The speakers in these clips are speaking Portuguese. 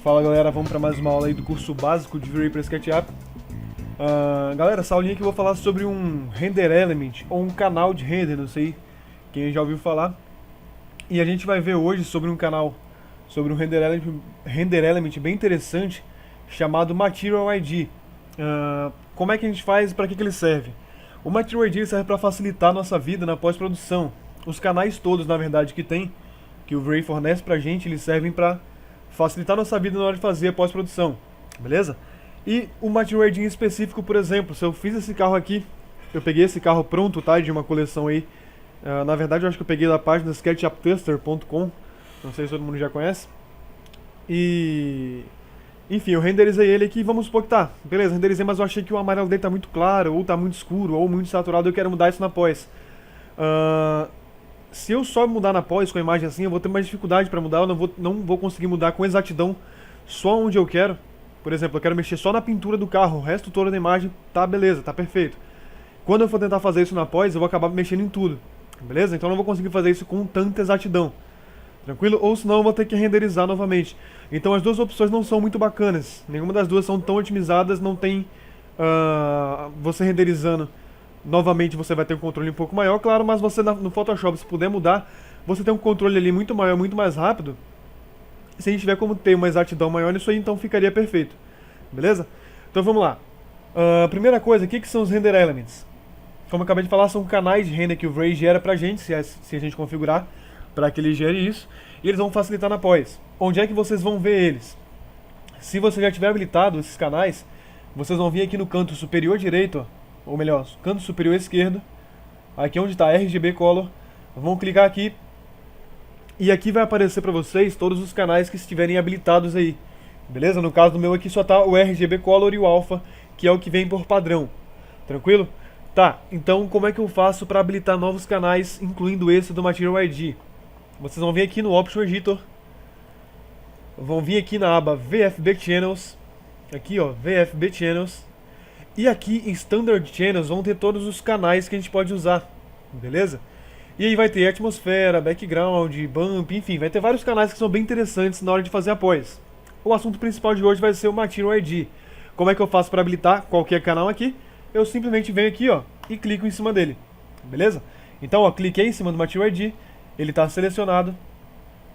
Fala galera, vamos para mais uma aula aí do curso básico de V-Ray para SketchUp. Galera, essa aulinha aqui eu vou falar sobre um render element, ou um canal de render, não sei quem já ouviu falar. E a gente vai ver hoje sobre um canal, sobre um render element bem interessante, chamado Material ID. Como é que a gente faz e para que ele serve? O Material ID serve para facilitar a nossa vida na pós-produção. Os canais todos, na verdade, que o V-Ray fornece pra gente, eles servem para facilitar nossa vida na hora de fazer a pós-produção, beleza? E o Material ID em específico, por exemplo, se eu fiz esse carro aqui, eu peguei esse carro pronto, tá, de uma coleção aí, na verdade eu acho que eu peguei da página sketchuptester.com, não sei se todo mundo já conhece, e enfim, eu renderizei ele aqui e vamos supor que tá, beleza, renderizei, mas eu achei que o amarelo dele tá muito claro, ou tá muito escuro, ou muito saturado, eu quero mudar isso na pós. Se eu só mudar na pós com a imagem assim, eu vou ter mais dificuldade para mudar, eu não vou conseguir mudar com exatidão só onde eu quero. Por exemplo, eu quero mexer só na pintura do carro, o resto todo da imagem tá beleza, tá perfeito. Quando eu for tentar fazer isso na pós, eu vou acabar mexendo em tudo, beleza? Então eu não vou conseguir fazer isso com tanta exatidão, tranquilo? Ou senão eu vou ter que renderizar novamente. Então as duas opções não são muito bacanas, nenhuma das duas são tão otimizadas, não tem você renderizando novamente você vai ter um controle um pouco maior, claro, mas você no Photoshop, se puder mudar, você tem um controle ali muito maior, muito mais rápido. Se a gente tiver como ter uma exatidão maior nisso aí, então ficaria perfeito, beleza? Então vamos lá. Primeira coisa, o que são os render elements? Como eu acabei de falar, são canais de render que o V-Ray gera pra gente, se a gente configurar para que ele gere isso, e eles vão facilitar na pós. Onde é que vocês vão ver eles? Se você já tiver habilitado esses canais, vocês vão vir aqui no canto superior direito, ó, ou melhor, canto superior esquerdo, aqui onde está RGB Color, vão clicar aqui, e aqui vai aparecer para vocês todos os canais que estiverem habilitados aí, beleza? No caso do meu aqui só está o RGB Color e o Alpha, que é o que vem por padrão, tranquilo? Tá, então como é que eu faço para habilitar novos canais, incluindo esse do Material ID? Vocês vão vir aqui no Option Editor, vão vir aqui na aba VFB Channels, aqui ó, VFB Channels, e aqui em Standard Channels vão ter todos os canais que a gente pode usar, beleza? E aí vai ter atmosfera, background, bump, enfim, vai ter vários canais que são bem interessantes na hora de fazer a pós. O assunto principal de hoje vai ser o Material ID. Como é que eu faço para habilitar qualquer canal aqui? Eu simplesmente venho aqui, ó, e clico em cima dele, beleza? Então, ó, cliquei em cima do Material ID, ele está selecionado.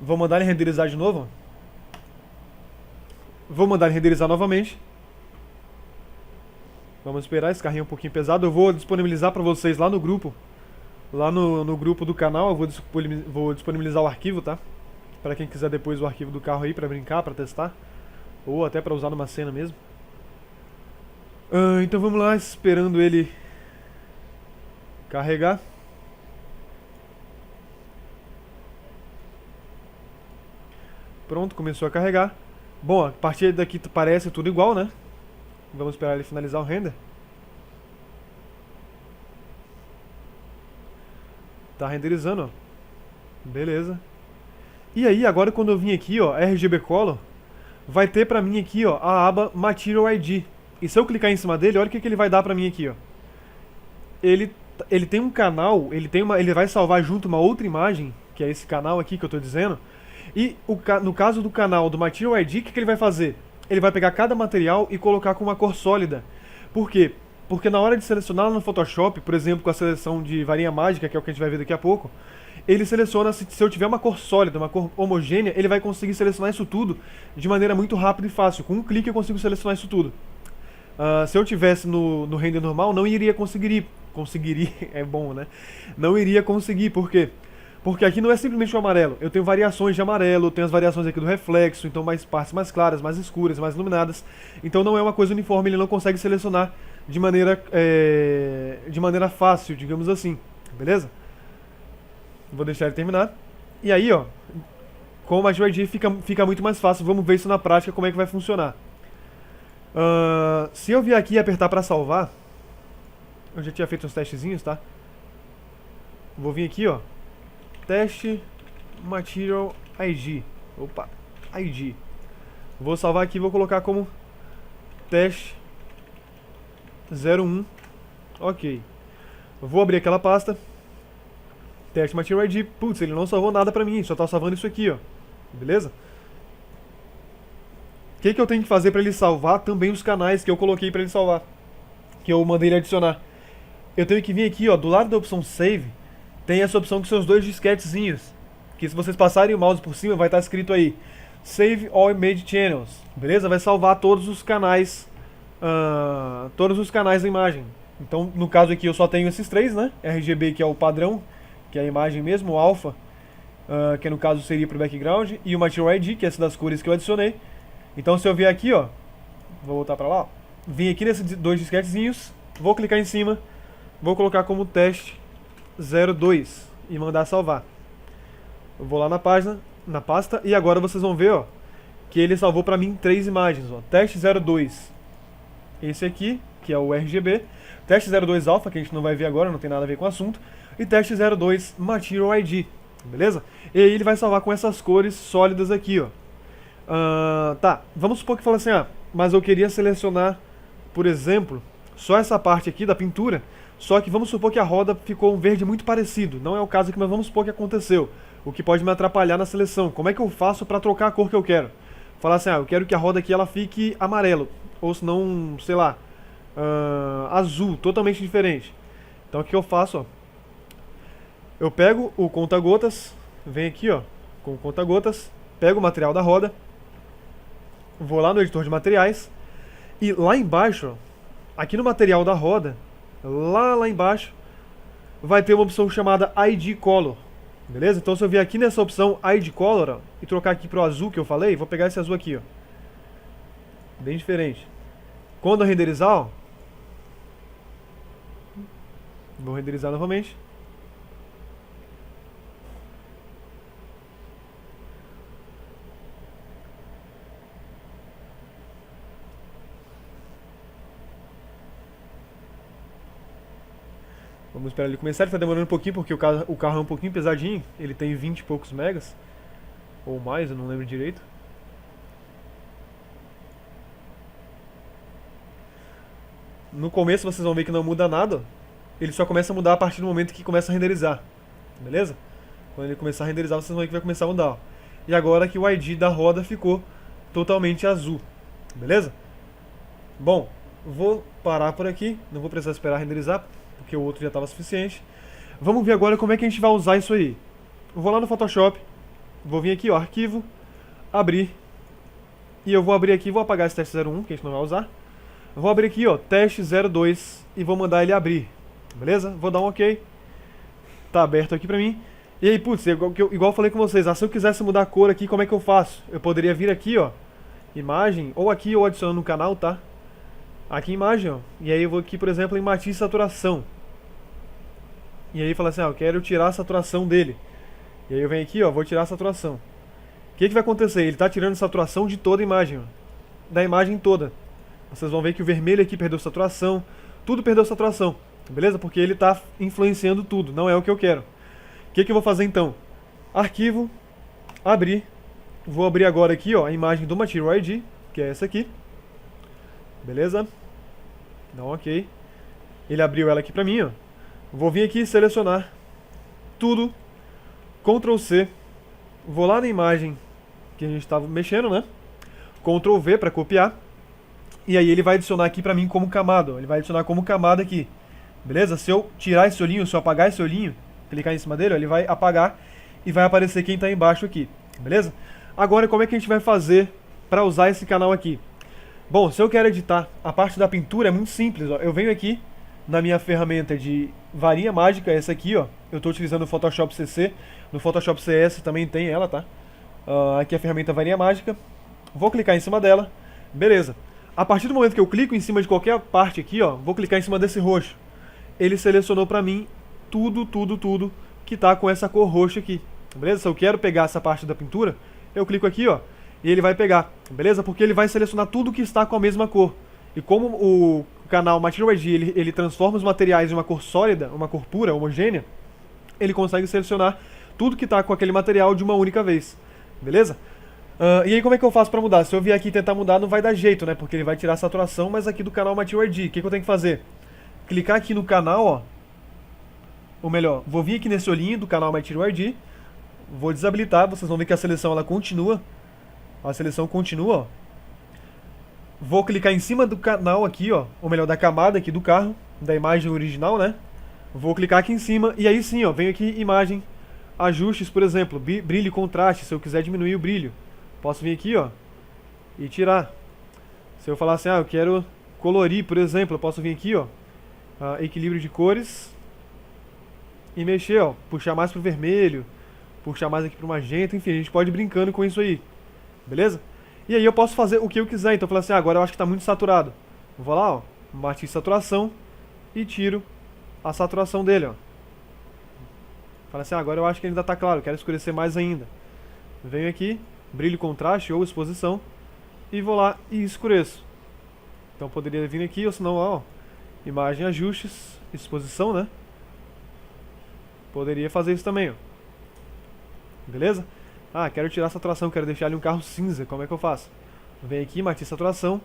Vou mandar ele renderizar de novo, ó. Vou mandar ele renderizar novamente. Vamos esperar, esse carrinho é um pouquinho pesado. Eu vou disponibilizar para vocês lá no grupo. Lá no grupo do canal eu vou disponibilizar o arquivo, tá? Para quem quiser depois o arquivo do carro aí para brincar, para testar. Ou até para usar numa cena mesmo. Então vamos lá, esperando ele carregar. Pronto, começou a carregar. Bom, a partir daqui parece tudo igual, né? Vamos esperar ele finalizar o render. Tá renderizando, ó. Beleza. E aí, agora quando eu vim aqui, ó, RGB Color, vai ter pra mim aqui, ó, a aba Material ID. E se eu clicar em cima dele, olha o que ele vai dar pra mim aqui, ó. Ele tem um canal, ele vai salvar junto uma outra imagem, que é esse canal aqui que eu tô dizendo. E no caso do canal do Material ID, o que ele vai fazer? Ele vai pegar cada material e colocar com uma cor sólida. Por quê? Porque na hora de selecionar no Photoshop, por exemplo, com a seleção de varinha mágica, que é o que a gente vai ver daqui a pouco, ele seleciona, se eu tiver uma cor sólida, uma cor homogênea, ele vai conseguir selecionar isso tudo de maneira muito rápida e fácil. Com um clique eu consigo selecionar isso tudo. Se eu tivesse no render normal, não iria conseguir. Conseguiria, é bom, né? Não iria conseguir, por quê? Porque aqui não é simplesmente o amarelo, eu tenho variações de amarelo, eu tenho as variações aqui do reflexo, então mais partes mais claras, mais escuras, mais iluminadas. Então não é uma coisa uniforme, ele não consegue selecionar de maneira fácil, digamos assim, beleza? Vou deixar ele terminar. E aí, ó, com o Material ID fica muito mais fácil, vamos ver isso na prática, como é que vai funcionar. Se eu vier aqui e apertar para salvar, eu já tinha feito uns testezinhos, tá? Vou vir aqui, ó. Teste Material ID. Opa, ID. Vou salvar aqui e vou colocar como teste 01. Ok. Eu vou abrir aquela pasta. Teste Material ID. Putz, ele não salvou nada pra mim, só tá salvando isso aqui, ó. Beleza? O que eu tenho que fazer pra ele salvar também os canais que eu coloquei pra ele salvar? Que eu mandei ele adicionar. Eu tenho que vir aqui, ó, do lado da opção Save, tem essa opção com seus 2 disquetezinhos. Que se vocês passarem o mouse por cima, vai estar escrito aí Save All Image Channels. Beleza? Vai salvar todos os canais. Todos os canais da imagem. Então, no caso aqui, eu só tenho esses 3, né? RGB, que é o padrão, que é a imagem mesmo, o Alpha, que no caso seria pro background, e o Material ID, que é essa das cores que eu adicionei. Então, se eu vier aqui, ó, vou voltar pra lá, ó, vim aqui nesses 2 disquetezinhos, vou clicar em cima, vou colocar como teste 02 e mandar salvar. Eu vou lá na página, na pasta, e agora vocês vão ver, ó, que ele salvou pra mim 3 imagens, ó, teste 02. Esse aqui, que é o RGB, teste 02 Alpha, que a gente não vai ver agora, não tem nada a ver com o assunto, e teste 02 Material ID, beleza? E aí ele vai salvar com essas cores sólidas aqui, ó. Tá, vamos supor que fala assim, mas eu queria selecionar, por exemplo, só essa parte aqui da pintura, só que vamos supor que a roda ficou um verde muito parecido, não é o caso aqui, mas vamos supor que aconteceu, o que pode me atrapalhar na seleção. Como é que eu faço para trocar a cor que eu quero? Falar assim, eu quero que a roda aqui ela fique amarelo, ou se não, sei lá, azul, totalmente diferente. Então o que eu faço, ó, eu pego o conta-gotas, venho aqui, ó, com o conta-gotas, pego o material da roda, vou lá no editor de materiais, e lá embaixo, ó, aqui no material da roda, lá embaixo, vai ter uma opção chamada ID Color, beleza? Então se eu vier aqui nessa opção ID Color, ó, e trocar aqui pro azul que eu falei, vou pegar esse azul aqui, ó, bem diferente. Quando eu renderizar, ó, vou renderizar novamente. Vamos esperar ele começar, ele tá demorando um pouquinho porque o carro é um pouquinho pesadinho, ele tem 20 e poucos megas, ou mais, eu não lembro direito. No começo vocês vão ver que não muda nada, ele só começa a mudar a partir do momento que começa a renderizar, beleza? Quando ele começar a renderizar vocês vão ver que vai começar a mudar, ó. E agora que o ID da roda ficou totalmente azul, beleza? Bom, vou parar por aqui, não vou precisar esperar renderizar, porque o outro já estava suficiente. Vamos ver agora como é que a gente vai usar isso aí. Eu vou lá no Photoshop, vou vir aqui, ó, arquivo, abrir, e eu vou abrir aqui, vou apagar esse teste 01, que a gente não vai usar. Eu vou abrir aqui, ó, teste 02 e vou mandar ele abrir, beleza? Vou dar um OK, tá aberto aqui pra mim. E aí, putz, igual eu falei com vocês, se eu quisesse mudar a cor aqui, como é que eu faço? Eu poderia vir aqui, ó, imagem, ou aqui, ou adicionando no canal, tá? Aqui imagem, ó, e aí eu vou aqui, por exemplo, em matiz e saturação. E aí fala assim, eu quero tirar a saturação dele. E aí eu venho aqui, ó, vou tirar a saturação. O que vai acontecer? Ele tá tirando a saturação de toda a imagem, ó, da imagem toda. Vocês vão ver que o vermelho aqui perdeu saturação, tudo perdeu saturação, beleza? Porque ele tá influenciando tudo, não é o que eu quero. O que eu vou fazer então? Arquivo, abrir, vou abrir agora aqui, ó, a imagem do Material ID, que é essa aqui. Beleza? Dá um OK. Ele abriu ela aqui pra mim, ó. Vou vir aqui e selecionar tudo. Ctrl C. Vou lá na imagem que a gente estava mexendo, né? Ctrl V pra copiar. E aí ele vai adicionar aqui pra mim como camada, ó. Ele vai adicionar como camada aqui. Beleza? Se eu tirar esse olhinho, se eu apagar esse olhinho, clicar em cima dele, ó, ele vai apagar e vai aparecer quem tá embaixo aqui. Beleza? Agora, como é que a gente vai fazer pra usar esse canal aqui? Bom, se eu quero editar a parte da pintura é muito simples, ó. Eu venho aqui na minha ferramenta de varinha mágica, essa aqui, ó. Eu estou utilizando o Photoshop CC, no Photoshop CS também tem ela, tá? Aqui é a ferramenta varinha mágica. Vou clicar em cima dela, beleza. A partir do momento que eu clico em cima de qualquer parte aqui, ó, vou clicar em cima desse roxo. Ele selecionou pra mim tudo que tá com essa cor roxa aqui, beleza? Se eu quero pegar essa parte da pintura, eu clico aqui, ó. E ele vai pegar, beleza? Porque ele vai selecionar tudo que está com a mesma cor. E como o canal Material ID, ele transforma os materiais em uma cor sólida, uma cor pura, homogênea, ele consegue selecionar tudo que está com aquele material de uma única vez, beleza? E aí como é que eu faço para mudar? Se eu vier aqui e tentar mudar, não vai dar jeito, né? Porque ele vai tirar a saturação, mas aqui do canal Material ID, o que eu tenho que fazer? Clicar aqui no canal, ó, ou melhor, vou vir aqui nesse olhinho do canal MyTiroID, vou desabilitar, vocês vão ver que a seleção ela continua. A seleção continua, ó. Vou clicar em cima do canal aqui, ó, ou melhor, da camada aqui do carro, da imagem original, né? Vou clicar aqui em cima e aí sim, ó, venho aqui imagem, ajustes, por exemplo, brilho e contraste, se eu quiser diminuir o brilho. Posso vir aqui, ó, e tirar. Se eu falar assim, eu quero colorir, por exemplo, eu posso vir aqui, ó, equilíbrio de cores e mexer, ó, puxar mais pro vermelho, puxar mais aqui pro magenta, enfim, a gente pode ir brincando com isso aí, beleza? E aí eu posso fazer o que eu quiser, então eu falo assim, agora eu acho que tá muito saturado. Vou lá, ó, matiz saturação e tiro a saturação dele, ó. Fala assim, agora eu acho que ele ainda tá claro, quero escurecer mais ainda. Venho aqui, brilho, contraste ou exposição e vou lá e escureço. Então poderia vir aqui, ou senão, ó, imagem, ajustes, exposição, né? Poderia fazer isso também, ó. Beleza? Quero tirar a saturação, quero deixar ali um carro cinza, como é que eu faço? Vem aqui, matiz saturação,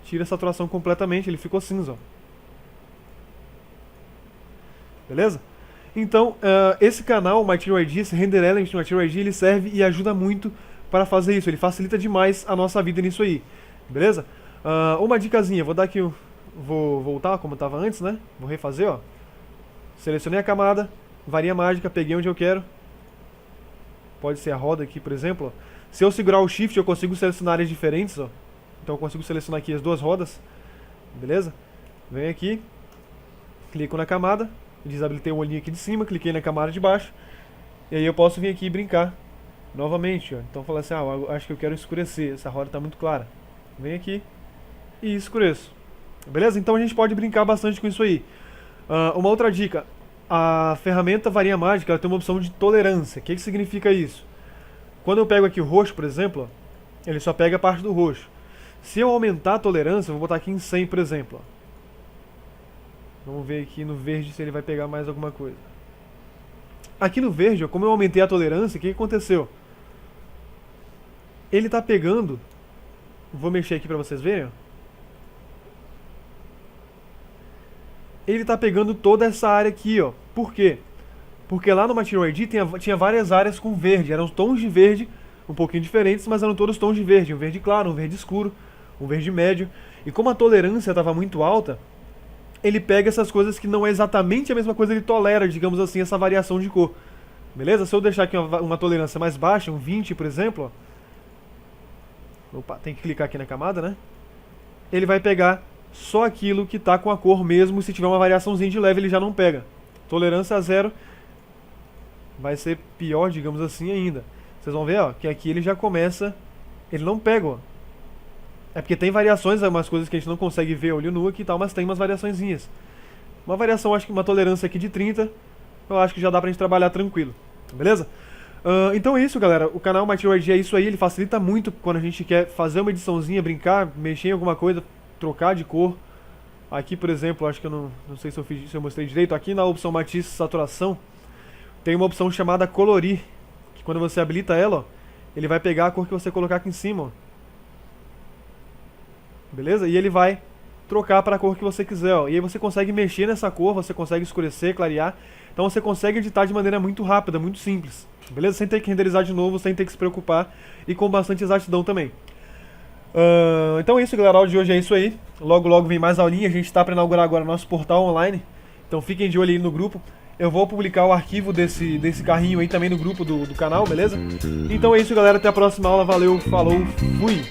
tira a saturação completamente, ele ficou cinza, ó. Beleza? Então, esse canal, MyTiroID, esse Render Element do MyTiroID, ele serve e ajuda muito para fazer isso, ele facilita demais a nossa vida nisso aí, beleza? Uma dicasinha, vou dar aqui, vou voltar como estava antes, né? Vou refazer, ó. Selecionei a camada, varinha mágica, peguei onde eu quero. Pode ser a roda aqui, por exemplo, ó. Se eu segurar o Shift, eu consigo selecionar áreas diferentes, ó. Então eu consigo selecionar aqui as duas rodas, beleza? Venho aqui, clico na camada, desabilitei o olhinho aqui de cima, cliquei na camada de baixo, e aí eu posso vir aqui e brincar novamente, ó. Então falar assim, eu acho que eu quero escurecer, essa roda está muito clara. Venho aqui e escureço, beleza? Então a gente pode brincar bastante com isso aí. Uma outra dica, a ferramenta varinha mágica, ela tem uma opção de tolerância. O que significa isso? Quando eu pego aqui o roxo, por exemplo, ó, ele só pega a parte do roxo. Se eu aumentar a tolerância, eu vou botar aqui em 100, por exemplo, ó. Vamos ver aqui no verde se ele vai pegar mais alguma coisa. Aqui no verde, ó, como eu aumentei a tolerância, o que aconteceu? Ele tá pegando... Vou mexer aqui pra vocês verem, ó. Ele tá pegando toda essa área aqui, ó. Por quê? Porque lá no MyTiroID tinha várias áreas com verde. Eram tons de verde um pouquinho diferentes, mas eram todos tons de verde. Um verde claro, um verde escuro, um verde médio. E como a tolerância estava muito alta, ele pega essas coisas que não é exatamente a mesma coisa, ele tolera, digamos assim, essa variação de cor. Beleza? Se eu deixar aqui uma tolerância mais baixa, um 20, por exemplo, ó. Opa, tem que clicar aqui na camada, né? Ele vai pegar só aquilo que tá com a cor mesmo, se tiver uma variaçãozinha de leve ele já não pega. Tolerância a 0 vai ser pior, digamos assim, ainda. Vocês vão ver, ó, que aqui ele já começa, ele não pega, ó. É porque tem variações, umas coisas que a gente não consegue ver olho nu aqui e tal, mas tem umas variaçõezinhas. Uma variação, acho que uma tolerância aqui de 30, eu acho que já dá pra gente trabalhar tranquilo, beleza? Então é isso, galera, o canal MyTiroID é isso aí, ele facilita muito quando a gente quer fazer uma ediçãozinha, brincar, mexer em alguma coisa, trocar de cor. Aqui, por exemplo, acho que eu não sei se eu mostrei direito, aqui na opção matiz saturação, tem uma opção chamada colorir, que quando você habilita ela, ó, ele vai pegar a cor que você colocar aqui em cima, ó. Beleza? E ele vai trocar para a cor que você quiser, ó. E aí você consegue mexer nessa cor, você consegue escurecer, clarear. Então você consegue editar de maneira muito rápida, muito simples. Beleza? Sem ter que renderizar de novo, sem ter que se preocupar e com bastante exatidão também. Então é isso, galera. O áudio de hoje é isso aí. Logo, logo vem mais aulinha. A gente está para inaugurar agora nosso portal online. Então fiquem de olho aí no grupo. Eu vou publicar o arquivo desse carrinho aí também no grupo do canal, beleza? Então é isso, galera. Até a próxima aula. Valeu, falou, fui!